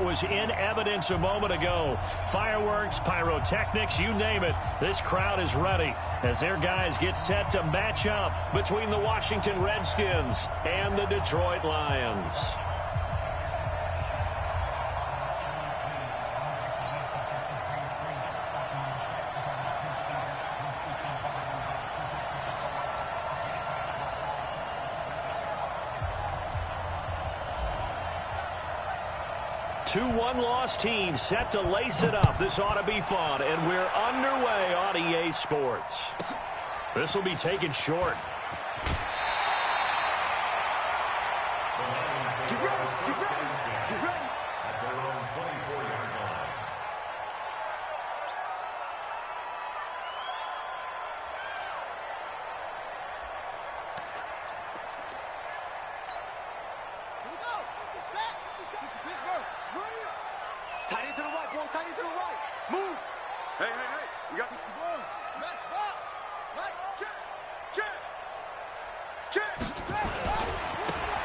that was in evidence a moment ago. Fireworks, pyrotechnics, you name it. This crowd is ready as their guys get set to match up between the Washington Redskins and the Detroit Lions. Two one-loss teams set to lace it up. This ought to be fun, and we're underway on EA Sports. This will be taken short.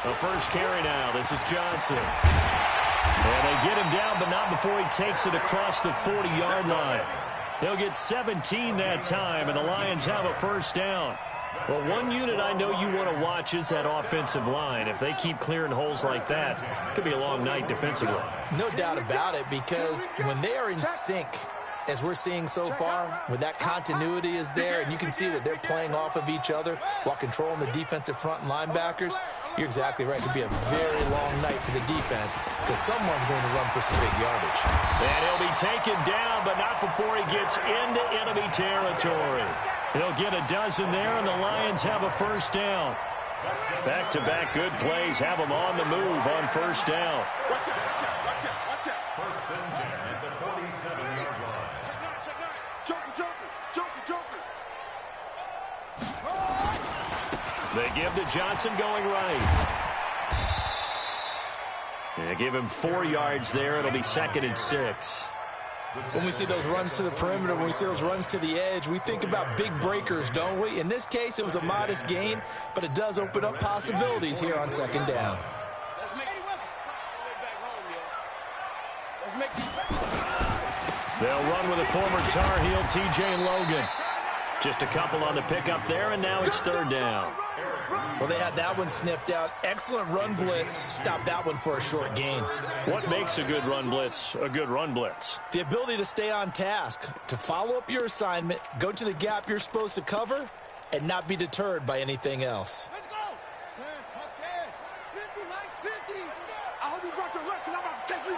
The first carry now. This is Johnson. And they get him down, but not before he takes it across the 40-yard line. He'll get 17 that time, and the Lions have a first down. Well, one unit I know you want to watch is that offensive line. If they keep clearing holes like that, it could be a long night defensively. No doubt about it, because when they are in sync, as we're seeing so far, when that continuity is there and you can see that they're playing off of each other while controlling the defensive front and linebackers, you're exactly right. It could be a very long night for the defense because someone's going to run for some big yardage. And he'll be taken down, but not before he gets into enemy territory. He'll get a dozen there, and the Lions have a first down. Back-to-back good plays have them on the move on first down. Watch out. First and 10 at the 47-yard line. Joker. They give to Johnson going right. They give him 4 yards there. It'll be 2nd and 6. When we see those runs to the perimeter, when we see those runs to the edge, we think about big breakers, don't we? In this case, it was a modest gain, but it does open up possibilities here on 2nd down. They'll run with a former Tar Heel, TJ Logan. Just a couple on the pickup there, and now it's 3rd down. Well, they had that one sniffed out. Excellent run blitz. Stopped that one for a short gain. What makes a good run blitz a good run blitz? The ability to stay on task, to follow up your assignment, go to the gap you're supposed to cover, and not be deterred by anything else. Let's go. 50, Mike's 50. I hope you brought your lunch because I'm about to take you.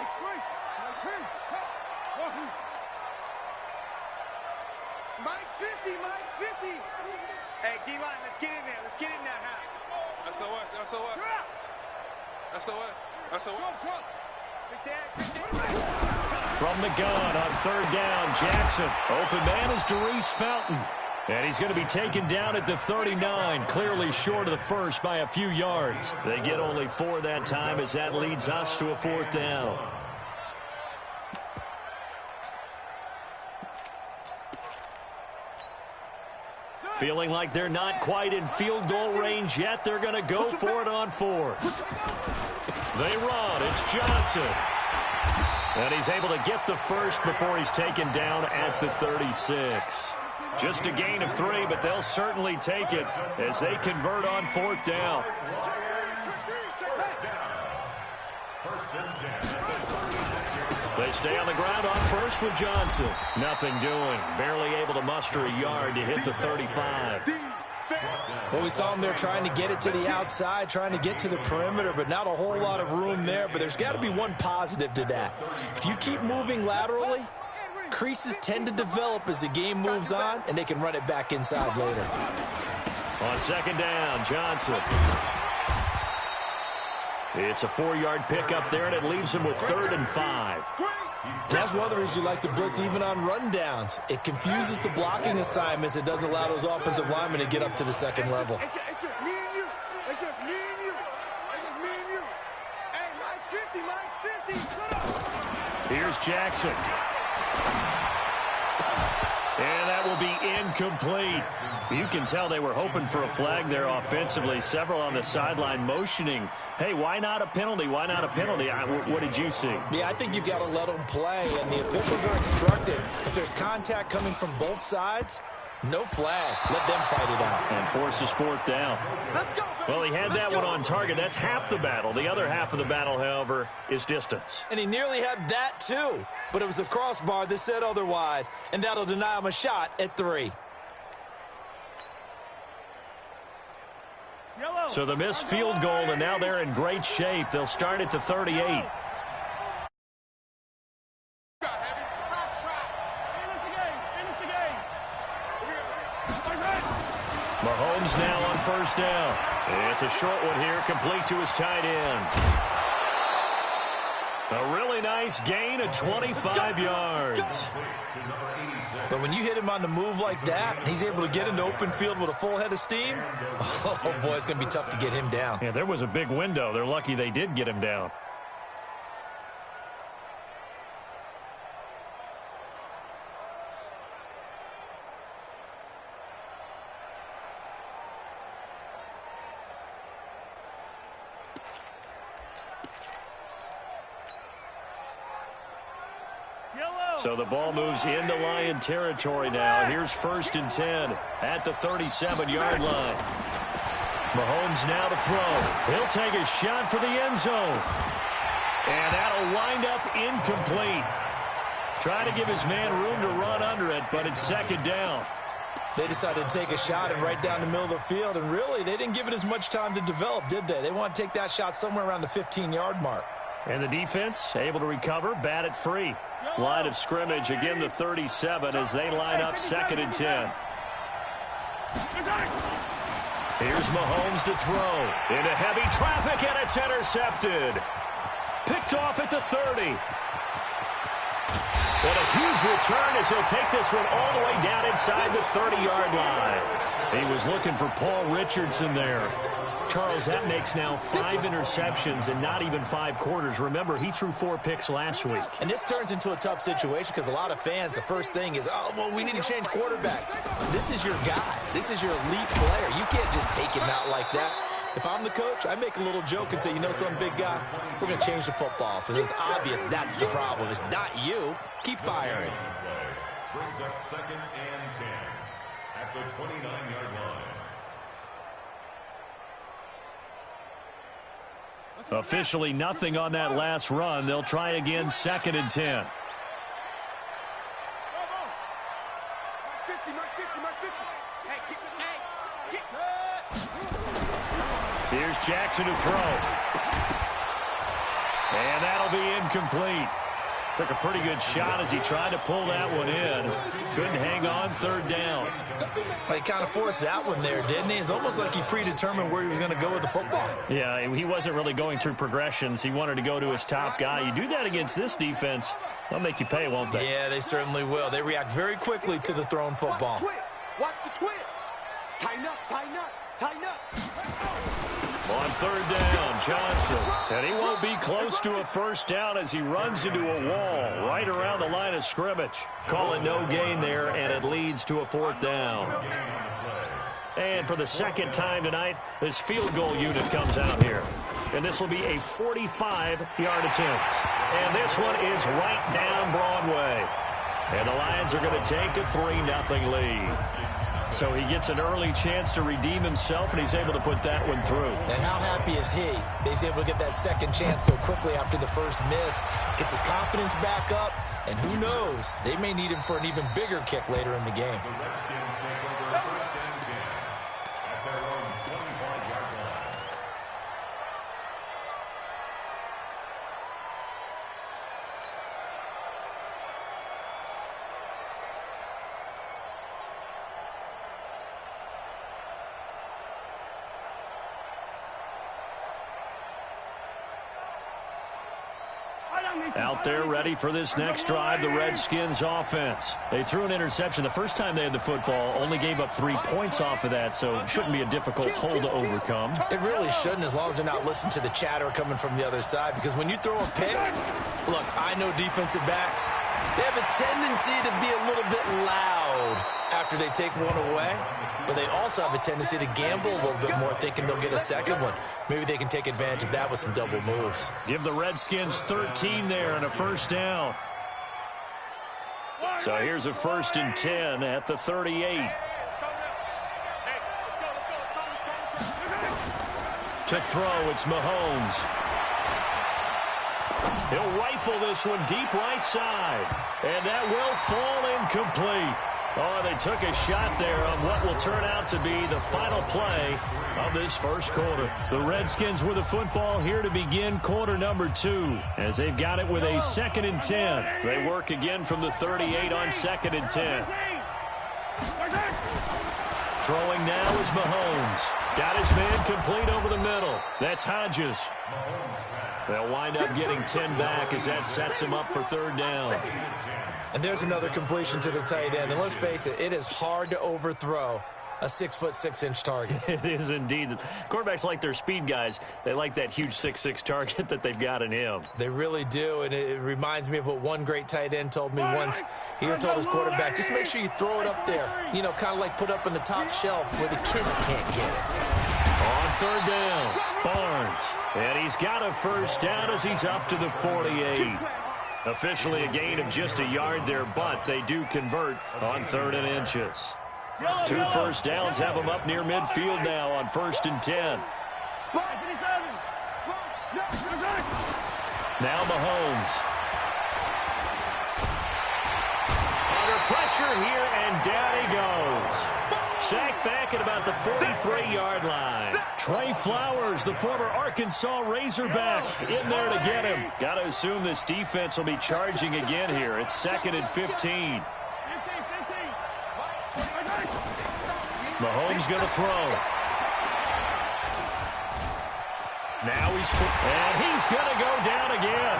Mike's 50. Hey, D-line, let's get in there. Let's get in there, huh? SOS. From the gun on 3rd down, Jackson. Open man is Darius Fountain. And he's going to be taken down at the 39, clearly short of the first by a few yards. They get only 4 that time as that leads us to a 4th down. Feeling like they're not quite in field goal range yet. They're going to go for it on 4th. They run. It's Johnson. And he's able to get the first before he's taken down at the 36. Just a gain of 3, but they'll certainly take it as they convert on 4th down. First and 10. They stay on the ground on first with Johnson. Nothing doing. Barely able to muster a yard to hit the 35. Well, we saw him there trying to get it to the outside, trying to get to the perimeter, but not a whole lot of room there. But there's got to be one positive to that. If you keep moving laterally, creases tend to develop as the game moves on, and they can run it back inside later. On 2nd down, Johnson. It's a 4-yard pickup there, and it leaves him with 3rd and 5. That's one of the reasons you like to blitz even on rundowns. It confuses the blocking assignments. It doesn't allow those offensive linemen to get up to the 2nd level. It's just me and you. Hey, Mike's 50. Here's Jackson. And that will be incomplete. You can tell they were hoping for a flag there offensively. Several on the sideline motioning, hey, why not a penalty? Why not a penalty? What did you see? Yeah, I think you've got to let them play, and the officials are instructed. If there's contact coming from both sides, no flag. Let them fight it out. And forces fourth down. Well, he had that one on target. That's half the battle. The other half of the battle, however, is distance. And he nearly had that, too. But it was the crossbar that said otherwise, and that'll deny him a shot at 3. So the missed field goal, and now they're in great shape. They'll start at the 38. Mahomes now on first down. It's a short one here, complete to his tight end. A really nice gain of 25 yards. But when you hit him on the move like that, and he's able to get into open field with a full head of steam, oh, boy, it's going to be tough to get him down. Yeah, there was a big window. They're lucky they did get him down. So the ball moves into Lion territory now. Here's 1st and 10 at the 37-yard line. Mahomes now to throw. He'll take a shot for the end zone. And that'll wind up incomplete. Try to give his man room to run under it, but it's 2nd down. They decided to take a shot and right down the middle of the field, and really, they didn't give it as much time to develop, did they? They want to take that shot somewhere around the 15-yard mark. And the defense able to recover, bat it free. Line of scrimmage, again the 37 as they line up 2nd and 10. Here's Mahomes to throw. Into heavy traffic, and it's intercepted. Picked off at the 30. And a huge return as he'll take this one all the way down inside the 30-yard line. He was looking for Paul Richardson there. Charles, that makes now 5 interceptions in not even 5 quarters. Remember, he threw 4 picks last week. And this turns into a tough situation because a lot of fans, the first thing is, oh, well, we need to change quarterbacks. This is your guy. This is your elite player. You can't just take him out like that. If I'm the coach, I make a little joke and say, you know something, big guy? We're going to change the football. So it's obvious that's the problem. It's not you. Keep firing. Brings up 2nd and 10 at the 29-yard line. Officially nothing on that last run. They'll try again 2nd and 10. Here's Jackson to throw. And that'll be incomplete. Took a pretty good shot as he tried to pull that one in. Couldn't hang on, 3rd down. Well, he kind of forced that one there, didn't he? It's almost like he predetermined where he was going to go with the football. Yeah, he wasn't really going through progressions. He wanted to go to his top guy. You do that against this defense, they'll make you pay, won't they? Yeah, they certainly will. They react very quickly to the thrown football. Watch the twist. Tighten up, tighten up, tighten up. On 3rd down, Johnson. And he won't be close to a 1st down as he runs into a wall right around the line of scrimmage. Call it no gain there, and it leads to a 4th down. And for the 2nd time tonight, this field goal unit comes out here. And this will be a 45-yard attempt. And this one is right down Broadway. And the Lions are going to take a 3-0 lead. So he gets an early chance to redeem himself, and he's able to put that one through. And how happy is he? He's able to get that 2nd chance so quickly after the first miss. Gets his confidence back up, and who knows? They may need him for an even bigger kick later in the game. The Redskins take over 1st and 10 at their own 25-yard line. Out there ready for this next drive, the Redskins offense. They threw an interception the first time they had the football, only gave up 3 points off of that, so it shouldn't be a difficult hole to overcome. It really shouldn't, as long as they're not listening to the chatter coming from the other side, because when you throw a pick, look, I know defensive backs, they have a tendency to be a little bit loud mode after they take one away, but they also have a tendency to gamble a little bit more, thinking they'll get a second one. Maybe they can take advantage of that with some double moves. Give the Redskins 13 there and a first down. So here's a 1st and 10 at the 38. To throw, it's Mahomes. He'll rifle this one deep right side. And that will fall incomplete. Oh, they took a shot there on what will turn out to be the final play of this first quarter. The Redskins with the football here to begin quarter number 2, as they've got it with a 2nd and 10. They work again from the 38 on 2nd and 10. Throwing now is Mahomes. Got his man complete over the middle. That's Hodges. They'll wind up getting 10 back as that sets him up for 3rd down. And there's another completion to the tight end. And let's face it, it is hard to overthrow a 6'6" target. It is indeed. Quarterbacks like their speed guys. They like that huge 6'6" target that they've got in him. They really do, and it reminds me of what one great tight end told me once. He told his quarterback, just make sure you throw it up there. You know, kind of like put up in the top shelf where the kids can't get it. On 3rd down, Barnes. And he's got a first down as he's up to the 48. Officially a gain of just a yard there, but they do convert on 3rd and inches. 2 first downs have them up near midfield now on 1st and 10. Now Mahomes. Under pressure here, and down he goes. Sacked back at about the 43-yard line. Trey Flowers, the former Arkansas Razorback, in there to get him. Got to assume this defense will be charging again here. It's 2nd and 15. Mahomes going to throw. Now he's going to go down again.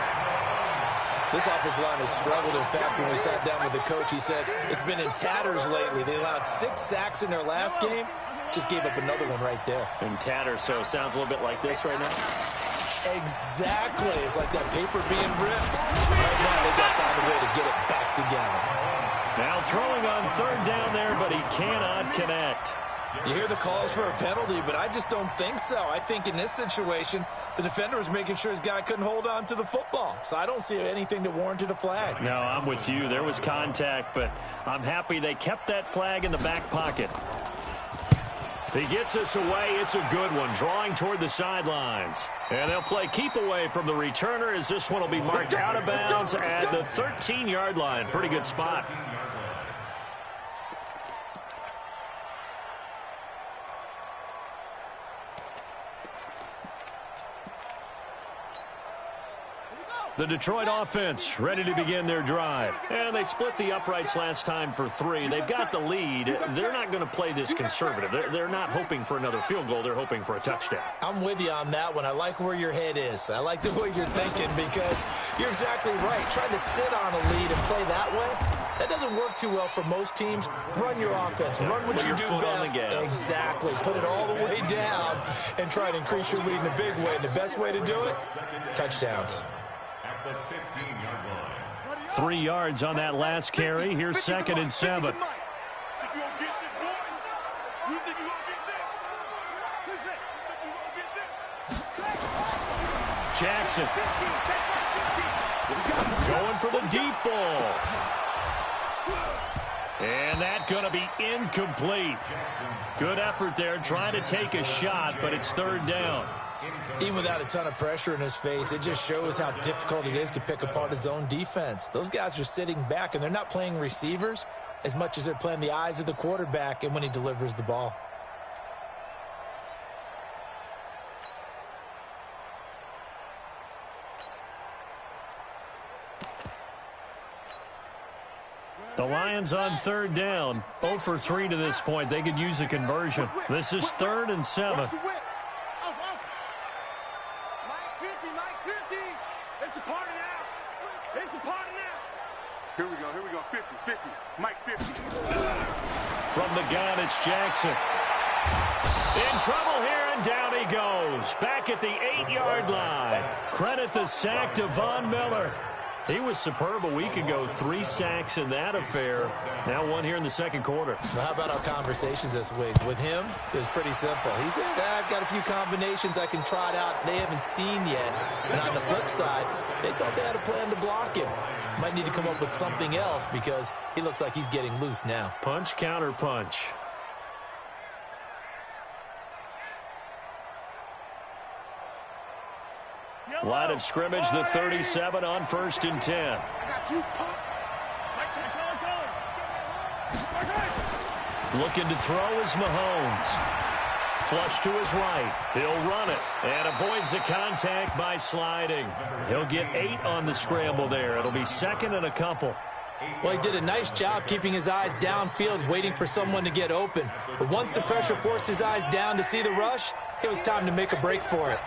This offensive line has struggled. In fact, when we sat down with the coach, he said it's been in tatters lately. They allowed 6 sacks in their last game. Just gave up another one right there. In tatters, so it sounds a little bit like this right now. Exactly. It's like that paper being ripped. Right now, they've got to find a way to get it back together. Now throwing on 3rd down there, but he cannot connect. You hear the calls for a penalty, but I just don't think so. I think in this situation, the defender was making sure his guy couldn't hold on to the football. So I don't see anything that warranted a flag. No, I'm with you. There was contact, but I'm happy they kept that flag in the back pocket. He gets us away. It's a good one, drawing toward the sidelines. And they'll play keep away from the returner as this one will be marked out of bounds at the 13-yard line. Pretty good spot. The Detroit offense ready to begin their drive. And they split the uprights last time for 3. They've got the lead. They're not going to play this conservative. They're not hoping for another field goal. They're hoping for a touchdown. I'm with you on that one. I like where your head is. I like the way you're thinking because you're exactly right. Trying to sit on a lead and play that way, that doesn't work too well for most teams. Run your offense. Run what you do best. Exactly. Put it all the way down and try to increase your lead in a big way. And the best way to do it, touchdowns. 3 yards on that last carry. Here's 2nd and 7. Jackson. Going for the deep ball. And that's going to be incomplete. Good effort there trying to take a shot, but it's 3rd down. Even without a ton of pressure in his face, it just shows how difficult it is to pick apart his own defense. Those guys are sitting back, and they're not playing receivers as much as they're playing the eyes of the quarterback and when he delivers the ball. The Lions on 3rd down. 0 for 3 to this point. They could use a conversion. This is 3rd and 7. Here we go, 50, Mike 50. From the gun, it's Jackson. In trouble here, and down he goes. Back at the 8-yard line. Credit the sack to Von Miller. He was superb a week ago. 3 sacks in that affair. Now 1 here in the second quarter. Well, how about our conversations this week? With him, it was pretty simple. He said, I've got a few combinations I can try it out they haven't seen yet. And on the flip side, they thought they had a plan to block him. Might need to come up with something else because he looks like he's getting loose now. Punch, counter punch. Line of scrimmage, the 37 on 1st and 10. Looking to throw is Mahomes. Flush to his right. He'll run it and avoids the contact by sliding. He'll get 8 on the scramble there. It'll be 2nd and a couple. Well, he did a nice job keeping his eyes downfield, waiting for someone to get open. But once the pressure forced his eyes down to see the rush, it was time to make a break for it.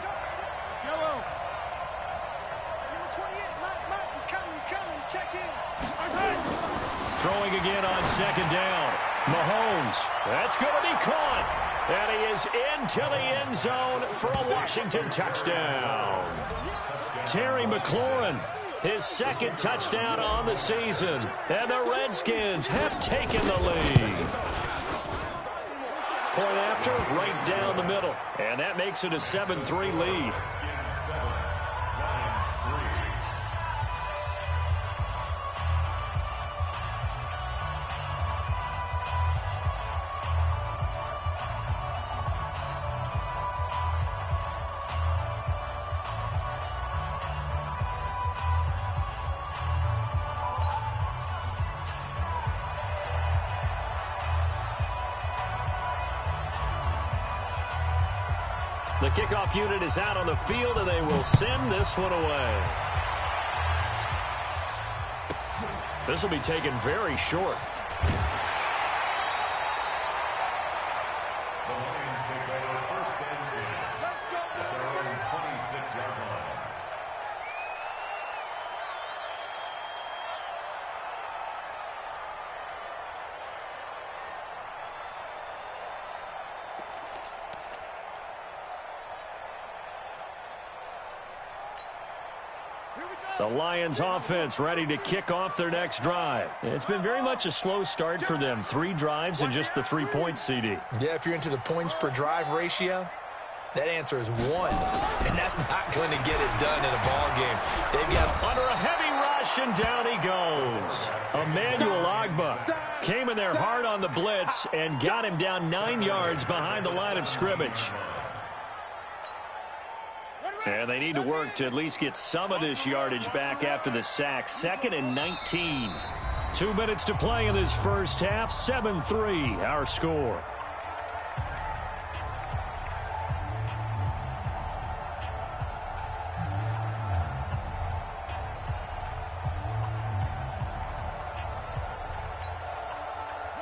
Throwing again on 2nd down. Mahomes. That's going to be caught. And he is into the end zone for a Washington touchdown. Terry McLaurin, his 2nd touchdown on the season. And the Redskins have taken the lead. Point after, right down the middle. And that makes it a 7-3 lead. The kickoff unit is out on the field, and they will send this one away. This will be taken very short. The Lions take over 1st and 10 at their own 26-yard line. The Lions offense ready to kick off their next drive. It's been very much a slow start for them. 3 drives and just the 3 points, CD. Yeah, if you're into the points per drive ratio, that answer is 1. And that's not going to get it done in a ball game. They've got under a heavy rush, and down he goes. Emmanuel Ogbah came in there hard on the blitz and got him down 9 yards behind the line of scrimmage. And they need to work to at least get some of this yardage back after the sack. 2nd and 19. 2 minutes to play in this first half. 7-3, our score.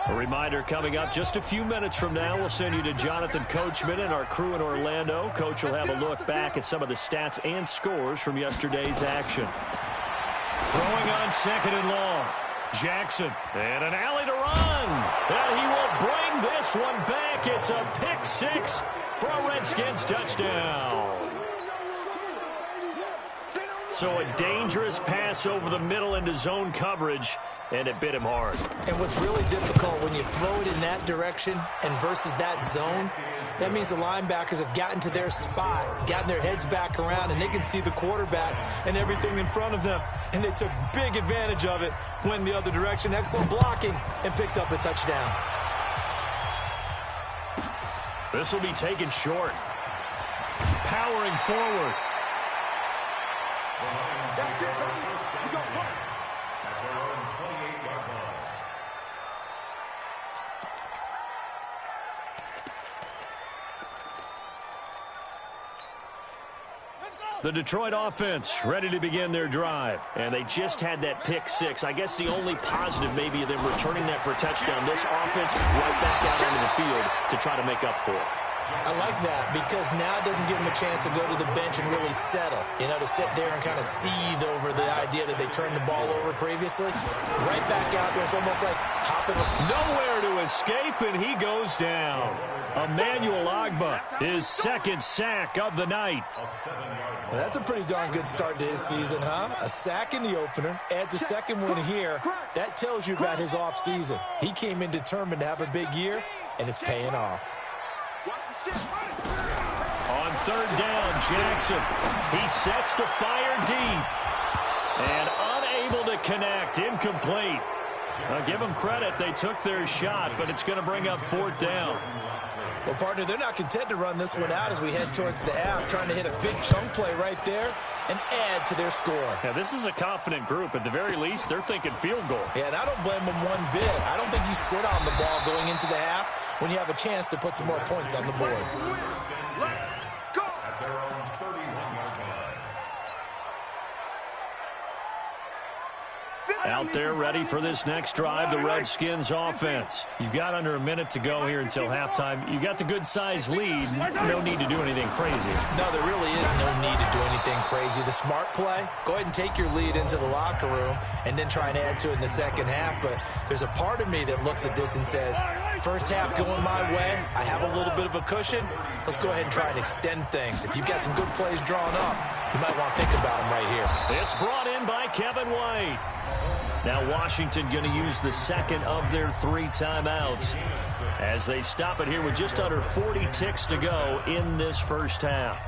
A reminder coming up just a few minutes from now, we'll send you to Jonathan Coachman and our crew in Orlando. Coach will have a look back at some of the stats and scores from yesterday's action. Throwing on 2nd and long. Jackson, and an alley to run. And he will bring this one back. It's a pick 6 for a Redskins touchdown. So a dangerous pass over the middle into zone coverage, and it bit him hard. And what's really difficult when you throw it in that direction and versus that zone, that means the linebackers have gotten to their spot, gotten their heads back around, and they can see the quarterback and everything in front of them. And they took big advantage of it, went the other direction, excellent blocking, and picked up a touchdown. This will be taken short. Powering forward. The Lions take over 1st and 10 at their own 28-yard line. The Detroit offense ready to begin their drive. And they just had that pick 6. I guess the only positive maybe of them returning that for a touchdown. This offense right back out onto the field to try to make up for it. I like that because now it doesn't give them a chance to go to the bench and really settle, to sit there and kind of seethe over the idea that they turned the ball over previously. Right back out there, it's almost like hopping. Nowhere to escape, and he goes down. Emmanuel Ogbah, his second sack of the night. Well, that's a pretty darn good start to his season, huh? A sack in the opener, adds a second one here. That tells you about his offseason. He came in determined to have a big year, and it's paying off. On third down, Jackson. He sets to fire deep. And unable to connect. Incomplete. Now, give them credit. They took their shot, but it's going to bring up fourth down. Well, partner, they're not content to run this one out as we head towards the half, trying to hit a big chunk play right there and add to their score. Yeah, this is a confident group. At the very least, they're thinking field goal. Yeah, and I don't blame them one bit. I don't think you sit on the ball going into the half when you have a chance to put some more points on the board. Out there ready for this next drive, the Redskins offense. You've got under a minute to go here until halftime. You got the good-sized lead. No need to do anything crazy. No, there really is no need to do anything crazy. The smart play, go ahead and take your lead into the locker room and then try and add to it in the second half. But there's a part of me that looks at this and says, first half going my way, I have a little bit of a cushion. Let's go ahead and try and extend things. If you've got some good plays drawn up, you might want to think about them right here. It's brought in by Kevin White. Now Washington going to use the second of their 3 timeouts as they stop it here with just under 40 ticks to go in this first half.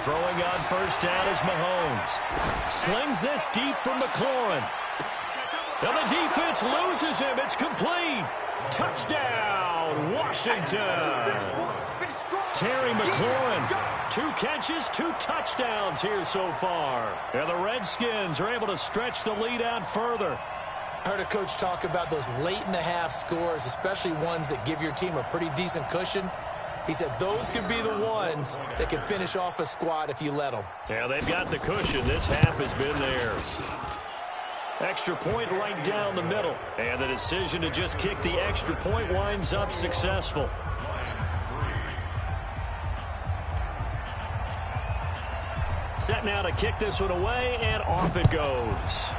Throwing on first down is Mahomes. Slings this deep from McLaurin. Now the defense loses him. It's complete. Touchdown, Washington. Terry McLaurin. 2 catches, 2 touchdowns here so far. And the Redskins are able to stretch the lead out further. I heard a coach talk about those late-in-the-half scores, especially ones that give your team a pretty decent cushion. He said those could be the ones that can finish off a squad if you let them. Yeah, they've got the cushion. This half has been theirs. Extra point right down the middle. And the decision to just kick the extra point winds up successful. Set now to kick this one away, and off it goes.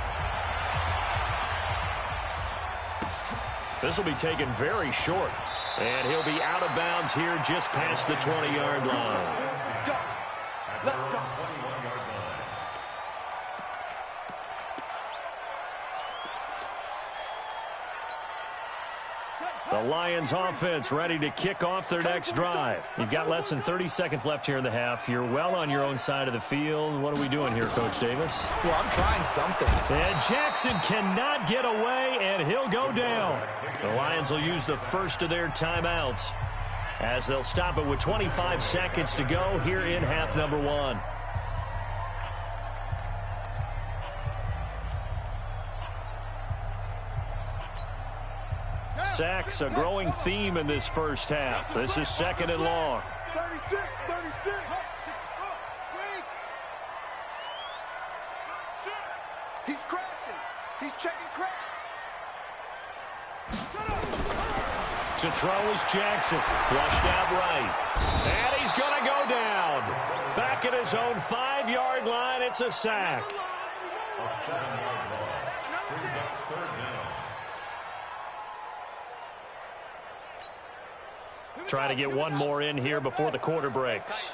This will be taken very short. And he'll be out of bounds here just past the 20-yard line. Let's go. 21-yard line. The Lions offense ready to kick off their next drive. You've got less than 30 seconds left here in the half. You're well on your own side of the field. What are we doing here, Coach Davis? Well, I'm trying something. And Jackson cannot get away, and he'll go down. The Lions will use the first of their timeouts as they'll stop it with 25 seconds to go here in half number 1. Sacks, a growing theme in this first half. This is second and long. 36. He's crashing. He's checking crash. To throw is Jackson. Flushed out right. And he's going to go down. Back at his own 5-yard line, it's a sack. A 7-yard loss. Brings up third down. Try to get one more in here before the quarter breaks.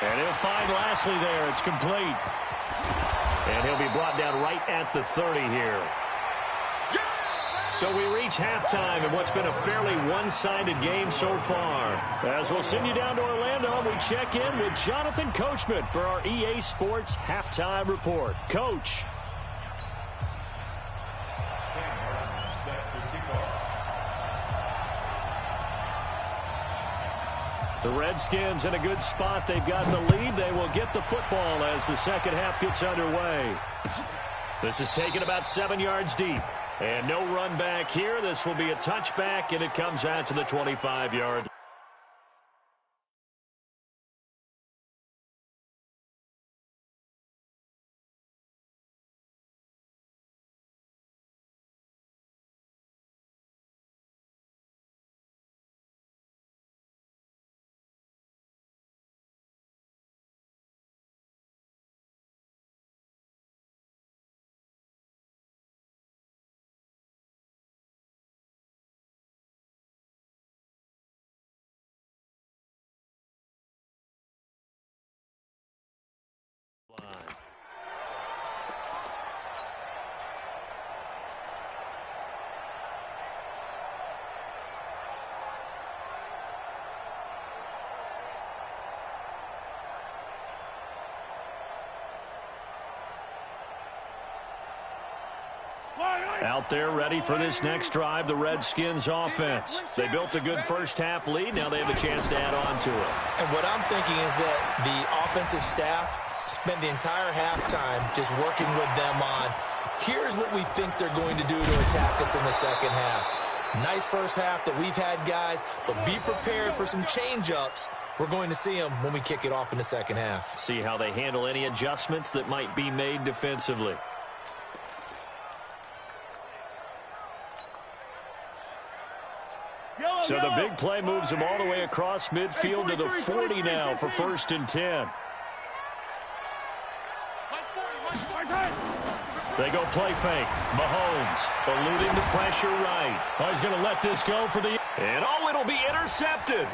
And he'll find Lashley there. It's complete. And he'll be brought down right at the 30 here. So we reach halftime in what's been a fairly one-sided game so far. As we'll send you down to Orlando, we check in with Jonathan Coachman for our EA Sports Halftime Report. Coach. The Redskins in a good spot. They've got the lead. They will get the football as the second half gets underway. This is taken about 7 yards deep. And no run back here. This will be a touchback, and it comes out to the 25-yard. Out there ready for this next drive, the Redskins offense. They built a good first-half lead. Now they have a chance to add on to it. And what I'm thinking is that the offensive staff spent the entire halftime just working with them on, here's what we think they're going to do to attack us in the second half. Nice first half that we've had, guys, but be prepared for some change-ups. We're going to see them when we kick it off in the second half. See how they handle any adjustments that might be made defensively. So the big play moves them all the way across midfield to the 40 now for 1st and 10. They go play fake. Mahomes eluding the pressure right. Oh, he's going to let this go for the... And oh, it'll be intercepted.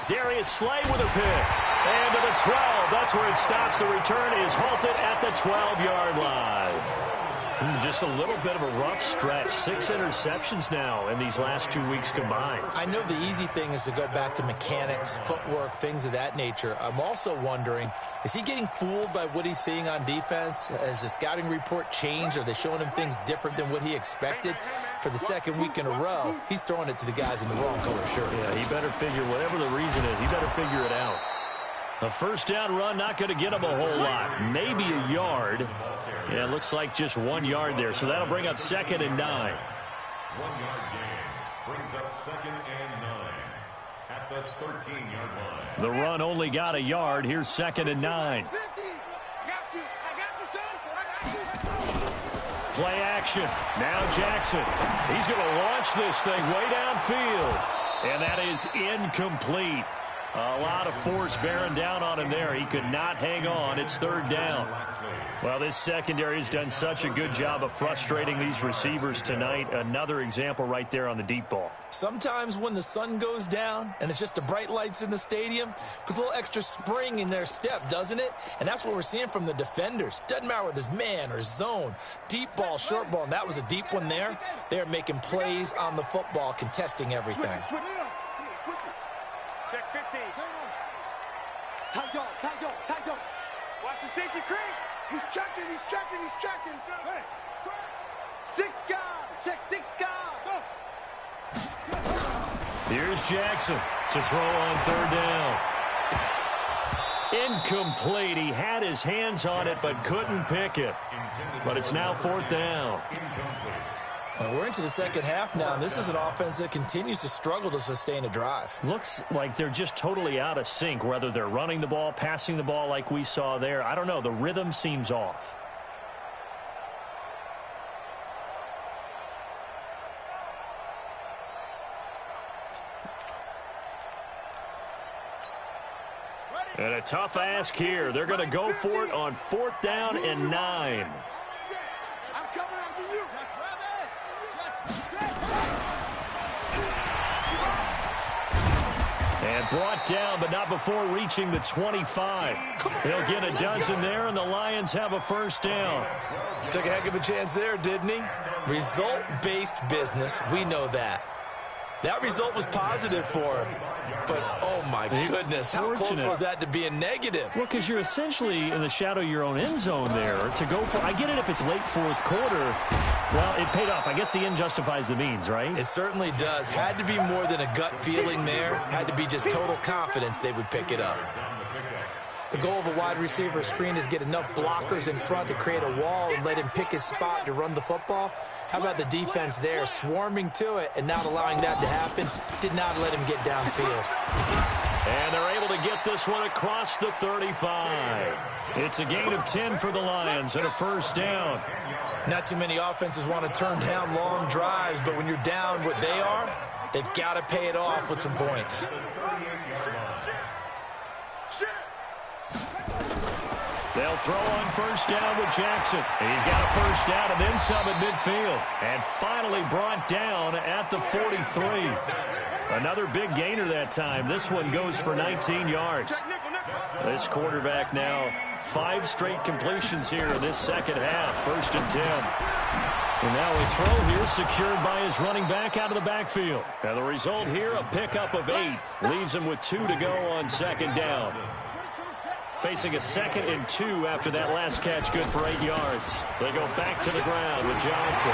Darius Slay with a pick. And to the 12. That's where it stops. The return is halted at the 12-yard line. Just a little bit of a rough stretch. 6 interceptions now in these last 2 weeks combined. I know the easy thing is to go back to mechanics, footwork, things of that nature. I'm also wondering, is he getting fooled by what he's seeing on defense? Has the scouting report changed? Are they showing him things different than what he expected? For the second week in a row, he's throwing it to the guys in the wrong color shirts. Yeah, he better figure, whatever the reason is, he better figure it out. A first down run, not going to get him a whole lot. Maybe a yard. Yeah, it looks like just 1 yard there. So that'll bring up 2nd and 9. 1 yard gain brings up 2nd and 9 at the 13-yard line. The run only got a yard. Here's 2nd and 9. Play action. Now Jackson. He's going to launch this thing way downfield. And that is incomplete. A lot of force bearing down on him there. He could not hang on. It's 3rd down. Well, this secondary has done such a good job of frustrating these receivers tonight. Another example right there on the deep ball. Sometimes when the sun goes down and it's just the bright lights in the stadium, puts a little extra spring in their step, doesn't it? And that's what we're seeing from the defenders. Doesn't matter whether it's man or zone, deep ball, short ball, and that was a deep one there. They're making plays on the football, contesting everything. Check 15. Tight dog, tight dog, tight dog. Watch the safety creep. He's checking, he's checking, he's checking. Hey. 6 guard. Check 6 guard. Here's Jackson to throw on 3rd down. Incomplete. He had his hands on it but couldn't pick it. But it's now 4th down. We're into the second half now, and this is an offense that continues to struggle to sustain a drive. Looks like they're just totally out of sync, whether they're running the ball, passing the ball like we saw there. I don't know. The rhythm seems off. And a tough ask here. They're going to go for it on 4th down and 9. I'm coming after you. And brought down, but not before reaching the 25. He'll get a dozen there, and the Lions have a 1st down. Took a heck of a chance there, didn't he? Result-based business, we know that. That result was positive for him. But, oh, my goodness, how close was that to being negative? Well, because you're essentially in the shadow of your own end zone there to go for. I get it if it's late 4th quarter. Well, it paid off. I guess the end justifies the means, right? It certainly does. Had to be more than a gut feeling there. Had to be just total confidence they would pick it up. The goal of a wide receiver screen is get enough blockers in front to create a wall and let him pick his spot to run the football. How about the defense there, swarming to it and not allowing that to happen? Did not let him get downfield. And they're able to get this one across the 35. It's a gain of 10 for the Lions and a first down. Not too many offenses want to turn down long drives, but when you're down what they are, they've got to pay it off with some points. They'll throw on first down with Jackson. He's got a first down and then some at midfield. And finally brought down at the 43. Another big gainer that time. This one goes for 19 yards. This quarterback now 5 straight completions here in this second half. First and 10. And now a throw here secured by his running back out of the backfield. And the result here, a pickup of 8. Leaves him with 2 to go on second down. Facing a 2nd and 2 after that last catch, good for 8 yards. They go back to the ground with Johnson.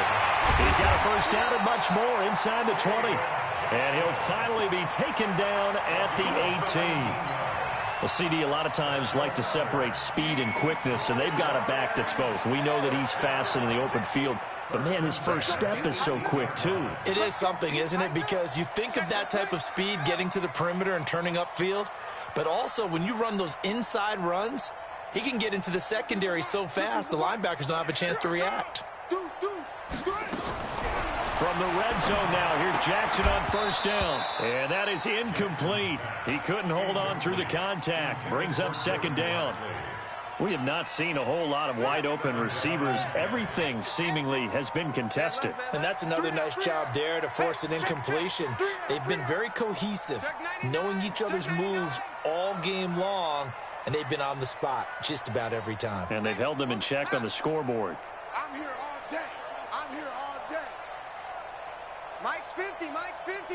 He's got a first down and much more inside the 20. And he'll finally be taken down at the 18. Well, CD, a lot of times like to separate speed and quickness, and they've got a back that's both. We know that he's fast in the open field, but, man, his first step is so quick, too. It is something, isn't it? Because you think of that type of speed getting to the perimeter and turning upfield, but also when you run those inside runs, he can get into the secondary so fast the linebackers don't have a chance to react. From the red zone now, here's Jackson on first down. And that is incomplete. He couldn't hold on through the contact. Brings up second down. We have not seen a whole lot of wide-open receivers. Everything seemingly has been contested. And that's another nice job there to force an incompletion. They've been very cohesive, knowing each other's moves all game long, and they've been on the spot just about every time. And they've held them in check on the scoreboard. I'm here all day. I'm here all day. Mike's 50. Mike's 50.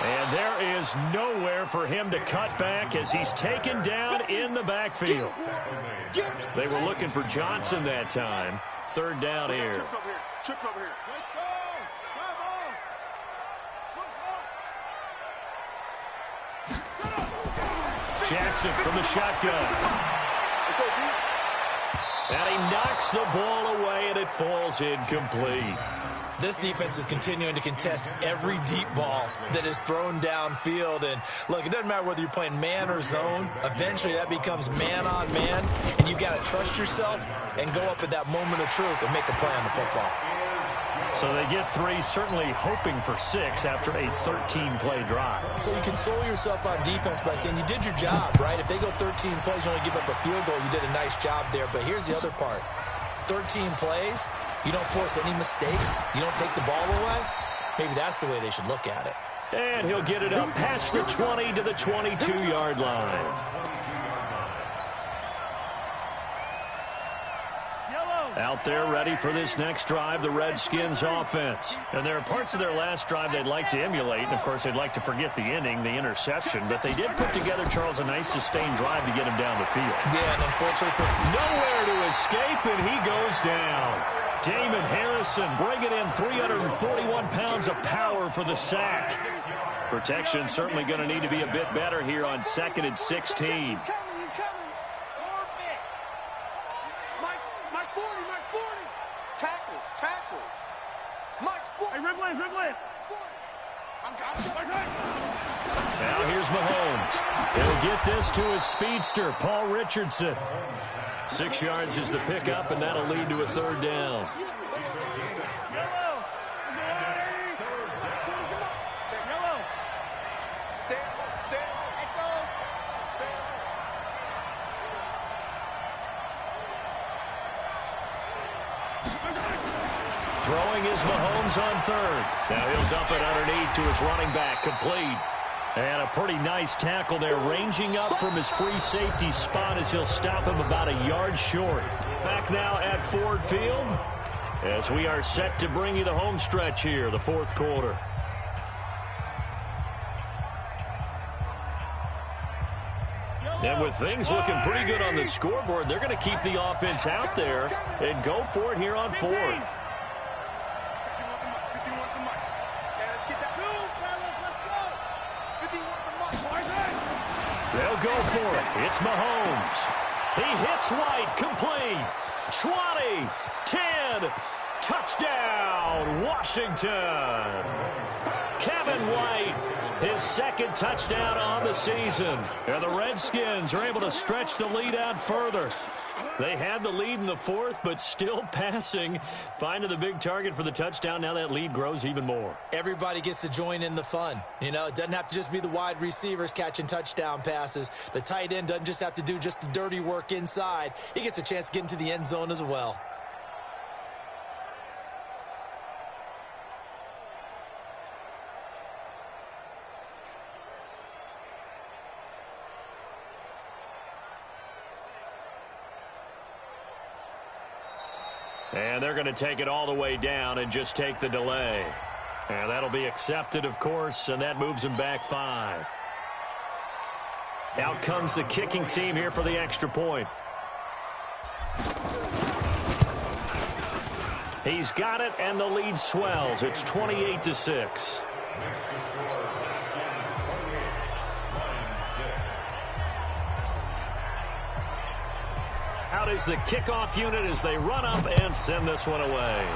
And there is nowhere for him to cut back as he's taken down in the backfield. They were looking for Johnson that time. Third down here. Chips over here. Chips over here. Let's go. Jackson from the shotgun. Let's go deep. And he knocks the ball away, and it falls incomplete. This defense is continuing to contest every deep ball that is thrown downfield. And, look, it doesn't matter whether you're playing man or zone. Eventually, that becomes man on man, and you've got to trust yourself and go up at that moment of truth and make a play on the football. So they get 3, certainly hoping for 6 after a 13-play drive. So you console yourself on defense by saying you did your job, right? If they go 13 plays, you only give up a field goal, you did a nice job there. But here's the other part. 13 plays, you don't force any mistakes, you don't take the ball away. Maybe that's the way they should look at it. And he'll get it up past the 20 to the 22-yard line. Out there ready for this next drive, the Redskins offense. And there are parts of their last drive they'd like to emulate. And, of course, they'd like to forget the inning, the interception. But they did put together, Charles, a nice sustained drive to get him down the field. Yeah, and unfortunately, nowhere to escape, and he goes down. Damon Harrison bringing in 341 pounds of power for the sack. Protection certainly going to need to be a bit better here on 2nd and 16. Now here's Mahomes. He'll get this to his speedster, Paul Richardson. 6 yards is the pickup, and that'll lead to a third down. Throwing is Mahomes on third. Now he'll dump it underneath to his running back, complete. And a pretty nice tackle there, ranging up from his free safety spot as he'll stop him about a yard short. Back now at Ford Field as we are set to bring you the home stretch here, the fourth quarter. And with things looking pretty good on the scoreboard, they're going to keep the offense out there and go for it here on fourth. They'll go for it. It's Mahomes. He hits White, complete. 20, 10, touchdown, Washington. Kevin White, his second touchdown on the season. And the Redskins are able to stretch the lead out further. They had the lead in the fourth, but still passing. Finding the big target for the touchdown. Now that lead grows even more. Everybody gets to join in the fun. You know, it doesn't have to just be the wide receivers catching touchdown passes. The tight end doesn't just have to do just the dirty work inside. He gets a chance to get into the end zone as well. And they're going to take it all the way down and just take the delay. And that'll be accepted, of course, and that moves him back 5. Out comes the kicking team here for the extra point. He's got it, and the lead swells. It's 28-6. Out is the kickoff unit as they run up and send this one away.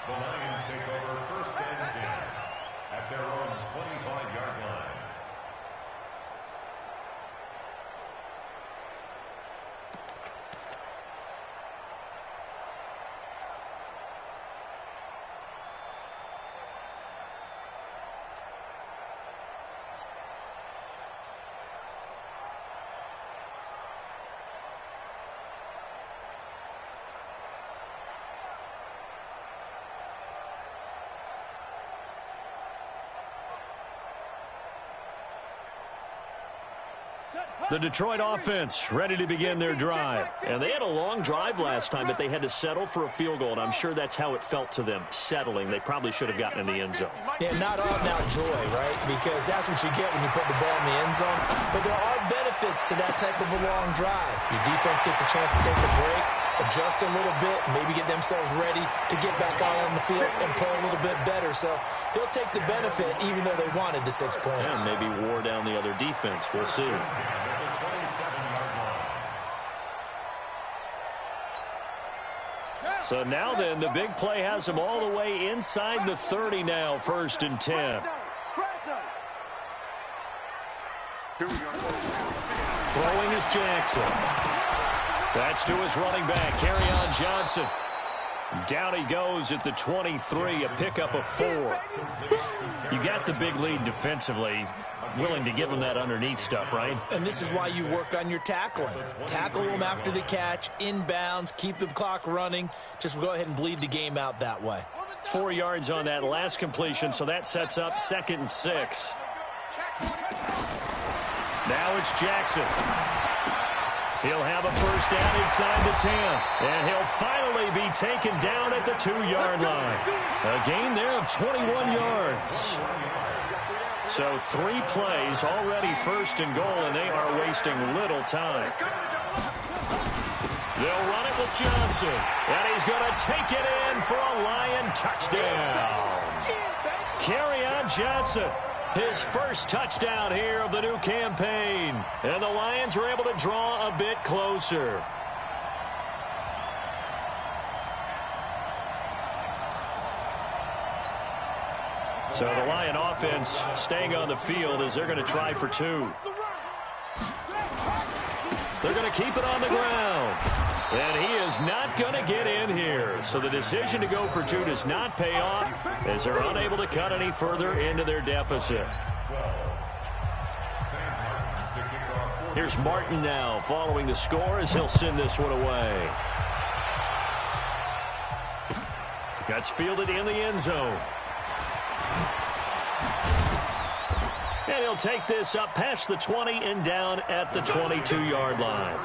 The Lions take over first and 10 at their own 25-yard line. The Detroit offense ready to begin their drive. And they had a long drive last time, but they had to settle for a field goal. And I'm sure that's how it felt to them, settling. They probably should have gotten in the end zone. Yeah, not all now joy, right? Because that's what you get when you put the ball in the end zone. But there are benefits to that type of a long drive. Your defense gets a chance to take a break, adjust a little bit, maybe get themselves ready to get back out on the field and play a little bit better. So they'll take the benefit even though they wanted the 6 points. And maybe wore down the other defense. We'll see. So now then, the big play has them all the way inside the 30 now, 1st and 10. Throwing is Jackson. That's to his running back, Kerryon Johnson. Down he goes at the 23, a pickup of 4. You got the big lead defensively. Willing to give him that underneath stuff, right? And this is why you work on your tackling. Tackle them after the catch, inbounds, keep the clock running. Just go ahead and bleed the game out that way. 4 yards on that last completion, so that sets up 2nd and 6. Now it's Jackson. He'll have a first down inside the 10. And he'll finally be taken down at the 2-yard line. A gain there of 21 yards. So 3 plays already 1st and goal, and they are wasting little time. They'll run it with Johnson. And he's going to take it in for a Lion touchdown. Kerryon Johnson, his first touchdown here of the new campaign. And the Lions were able to draw a bit closer. So the Lion offense staying on the field as they're going to try for 2. They're going to keep it on the ground. And he is not going to get in here. So the decision to go for 2 does not pay off as they're unable to cut any further into their deficit. Here's Martin now following the score as he'll send this one away. That's fielded in the end zone. And he'll take this up past the 20 and down at the 22-yard line.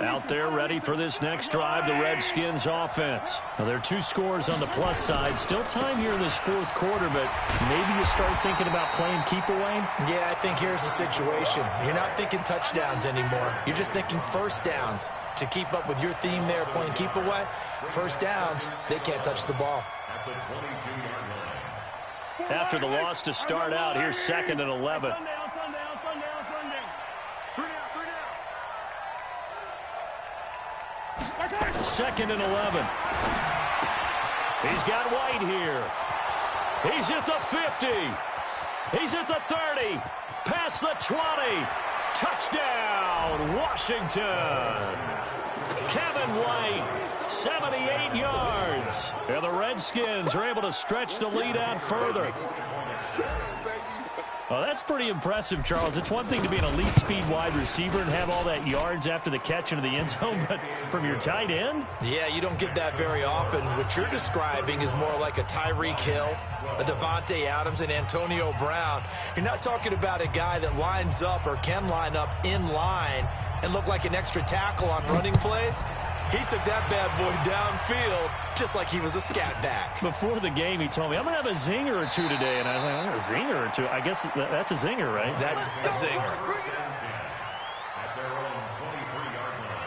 Out there ready for this next drive, the Redskins offense. Now, there are 2 scores on the plus side. Still time here in this fourth quarter, but maybe you start thinking about playing keep away? Yeah, I think here's the situation. You're not thinking touchdowns anymore. You're just thinking first downs. To keep up with your theme there, playing keep away, first downs, they can't touch the ball. After the loss to start out, here's 2nd and 11. Second and 11. He's got White here. He's at the 50. He's at the 30. Past the 20. Touchdown, Washington. Kevin White, 78 yards. And the Redskins are able to stretch the lead out further. Well, that's pretty impressive, Charles. It's one thing to be an elite speed wide receiver and have all that yards after the catch into the end zone, but from your tight end? Yeah, you don't get that very often. What you're describing is more like a Tyreek Hill, a Devontae Adams, and Antonio Brown. You're not talking about a guy that lines up or can line up in line and look like an extra tackle on running plays. He took that bad boy downfield just like he was a scat back. Before the game, he told me, I'm going to have a zinger or two today. And I was like, a zinger or two? I guess that's a zinger, right? That's a zinger. At their own 23-yard line.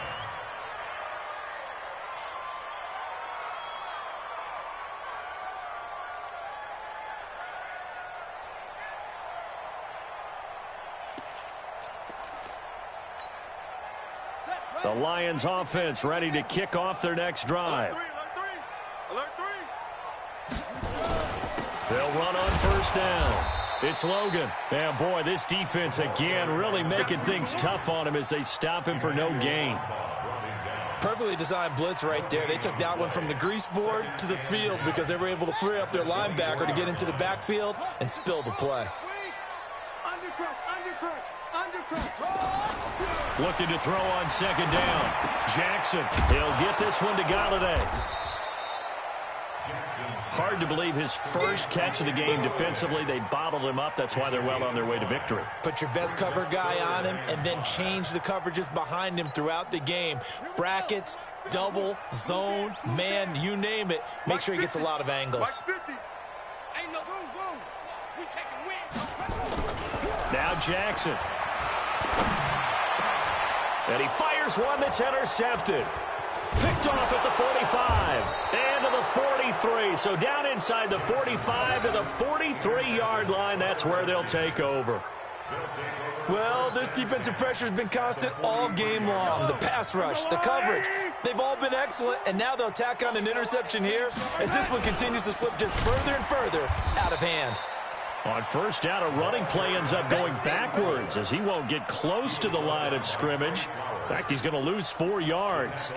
The Lions offense ready to kick off their next drive. Alert three. They'll run on first down. It's Logan. And boy, this defense again really making things tough on him as they stop him for no gain. Perfectly designed blitz right there. They took that one from the grease board to the field because they were able to free up their linebacker to get into the backfield and spill the play. Looking to throw on second down. Jackson, he'll get this one to Galladay. Hard to believe his first catch of the game defensively. They bottled him up. That's why they're well on their way to victory. Put your best cover guy on him and then change the coverages behind him throughout the game. Brackets, double, zone, man, you name it. Make sure he gets a lot of angles. Now Jackson. And he fires one that's intercepted. Picked off at the 45 and to the 43. So down inside the 45 to the 43-yard line. That's where they'll take over. Well, this defensive pressure has been constant all game long. The pass rush, the coverage, they've all been excellent. And now they'll tack on an interception here as this one continues to slip just further and further out of hand. On first down, a running play ends up going backwards as he won't get close to the line of scrimmage. In fact, he's going to lose 4 yards.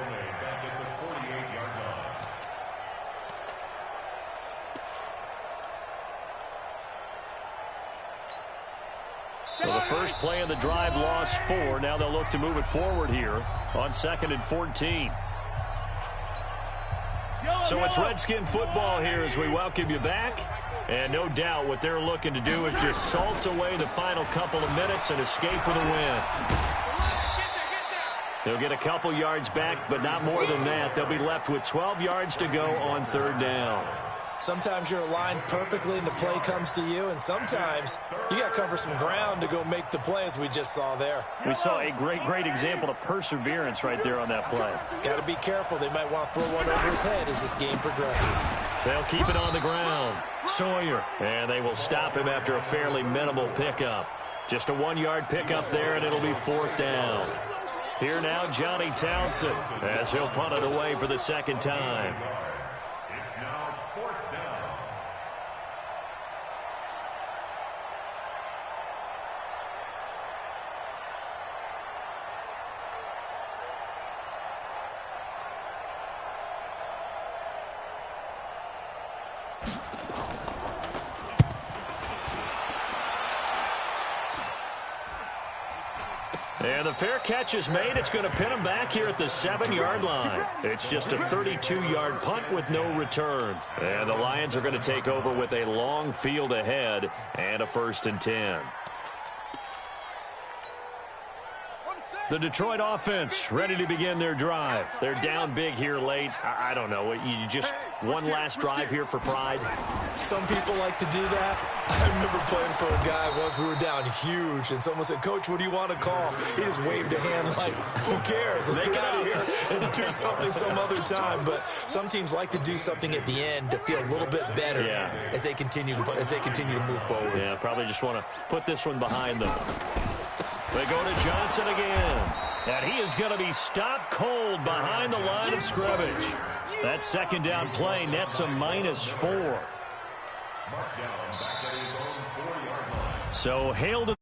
So the first play of the drive lost 4. Now they'll look to move it forward here on 2nd and 14. So it's Redskin football here as we welcome you back. And no doubt what they're looking to do is just salt away the final couple of minutes and escape with a win. They'll get a couple yards back, but not more than that. They'll be left with 12 yards to go on third down. Sometimes you're aligned perfectly and the play comes to you, and sometimes you got to cover some ground to go make the play, as we just saw there. We saw a great example of perseverance right there on that play. Got to be careful. They might want to throw one over his head as this game progresses. They'll keep it on the ground. Sawyer, and they will stop him after a fairly minimal pickup. Just a 1-yard pickup there, and it'll be 4th down. Here now, Johnny Townsend, as he'll punt it away for the second time. It's now 4th down. And the fair catch is made. It's going to pin him back here at the 7-yard line. It's just a 32-yard punt with no return. And the Lions are going to take over with a long field ahead and a 1st and 10. On the set. The Detroit offense ready to begin their drive. They're down big here late. I don't know. You just one last drive here for pride? Some people like to do that. I remember playing for a guy once. We were down huge, and someone said, "Coach, what do you want to call?" He just waved a hand like, who cares? Let's get out of here and do something some other time. But some teams like to do something at the end to feel a little bit better as they continue to move forward. Yeah, probably just want to put this one behind them. They go to Johnson again. And he is going to be stopped cold behind the line of scrimmage. That second down play nets a -4. So hail to the